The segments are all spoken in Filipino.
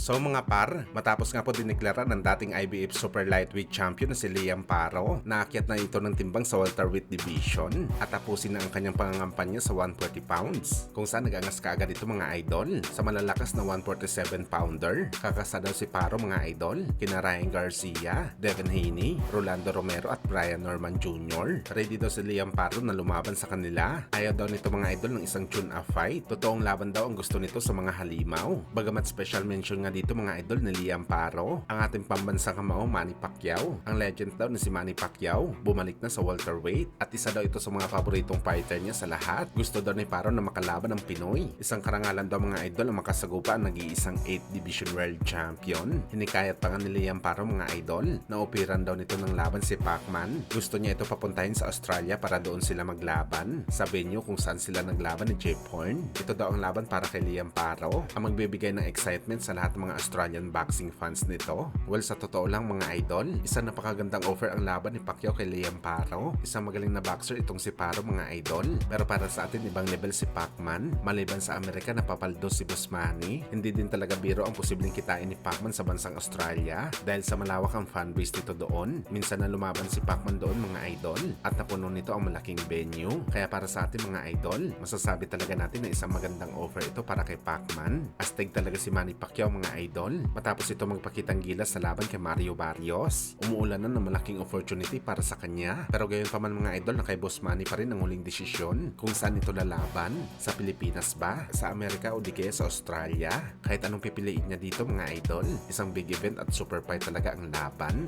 So mga par, matapos nga po dineklara ng dating IBF Super Lightweight Champion na si Liam Paro, naakyat na ito ng timbang sa welterweight division at tapusin na ang kanyang pangangampanya sa 140 pounds, kung saan nag-angas kaagad ito mga idol sa malalakas na 147 pounder. Kakasa daw si Paro mga idol, kina Ryan Garcia, Devin Haney, Rolando Romero at Brian Norman Jr. Ready daw si Liam Paro na lumaban sa kanila. Ayaw daw nito mga idol ng isang tune-up fight. Totoong laban daw ang gusto nito sa mga halimaw. Bagamat special mention nga dito mga idol ni Liam Paro, ang ating pambansang kamao Manny Pacquiao. Ang legend daw na si Manny Pacquiao bumalik na sa welterweight at isa daw ito sa mga paboritong fighter niya sa lahat. Gusto daw ni Paro na makalaban ng Pinoy. Isang karangalan daw mga idol ang makasagupa ang nag-iisang 8th Division World Champion. Hinikayat pa nga ni Liam Paro mga idol na opiran daw nito ng laban si Pacman. Gusto niya ito papuntahin sa Australia para doon sila maglaban sa venue kung saan sila naglaban ni Jeff Horn. Ito daw ang laban para kay Liam Paro, ang magbibigay ng excitement sa lahat ng mga Australian boxing fans nito. Well, sa totoo lang mga idol, isang napakagandang offer ang laban ni Pacquiao kay Liam Paro. Isang magaling na boxer itong si Paro mga idol. Pero para sa atin ibang level si Pacman. Maliban sa Amerika napapaldo si Boss Manny, hindi din talaga biro ang posibleng kitain ni Pacman sa bansang Australia dahil sa malawak ang fanbase nito doon. Minsan na lumaban si Pacman doon mga idol at napuno nito ang malaking venue. Kaya para sa atin mga idol, masasabi talaga natin na isang magandang offer ito para kay Pacman. Astig talaga si Manny Pacquiao mga idol. Matapos ito magpakitang gilas sa laban kay Mario Barrios, umuulan na ng malaking opportunity para sa kanya. Pero gayon pa man mga idol na kay Boss Manny pa rin ang huling desisyon kung saan ito lalaban. Sa Pilipinas ba? Sa Amerika o di kaya sa Australia? Kahit anong pipiliin niya dito mga idol, isang big event at super fight talaga ang laban.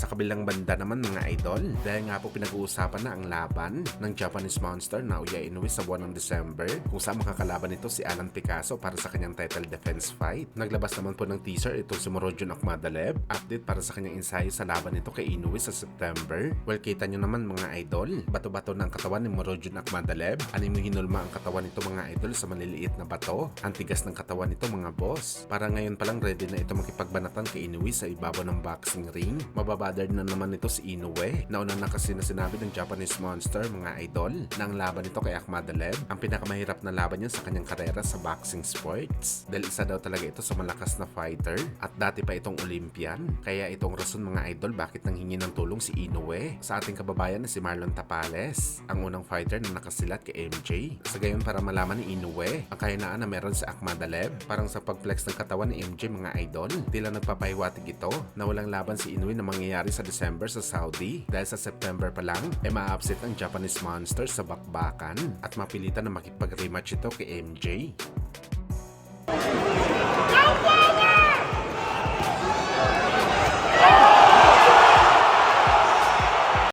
Sa kabilang banda naman mga idol, dahil nga po pinag-uusapan na ang laban ng Japanese Monster na Naoya Inoue sa buwan ng December, kung saan makakalaban nito si Alan Picasso para sa kanyang title defense fight. Naglabas naman po ng teaser itong si Murodjon Akhmadaliev, update para sa kanyang ensayo sa laban nito kay Inoue sa September. Well, kita nyo naman mga idol, bato-bato ng katawan ni Murodjon Akhmadaliev. Anong hinulma ang katawan nito mga idol sa maliliit na bato? Ang tigas ng katawan nito mga boss. Para ngayon palang ready na ito makipagbanatan kay Inoue sa ibabaw ng boxing ring. Mababadard na naman ito si Inoue. Nauna na kasi na sinabi ng Japanese Monster mga idol na ang laban nito kay Akhmadaliev ang pinakamahirap na laban niya sa kanyang karera sa boxing sports. Dahil isa daw talaga ito sa malakas na fighter at dati pa itong Olympian. Kaya itong rason mga idol bakit nanghingi ng tulong si Inoue sa ating kababayan na si Marlon Tapales, ang unang fighter na nakasilat kay MJ. Sa gayon para malaman ni Inoue ang kahinaan na meron si Akhmadaliev, parang sa pagflex ng katawan ni MJ mga idol, tila nagpapahiwatig ito na walang laban si Inoue na mangyayari sa December sa Saudi dahil sa September pa lang ma-upset ang Japanese Monster sa bakbakan at mapilitan na makipag-rematch ito kay MJ.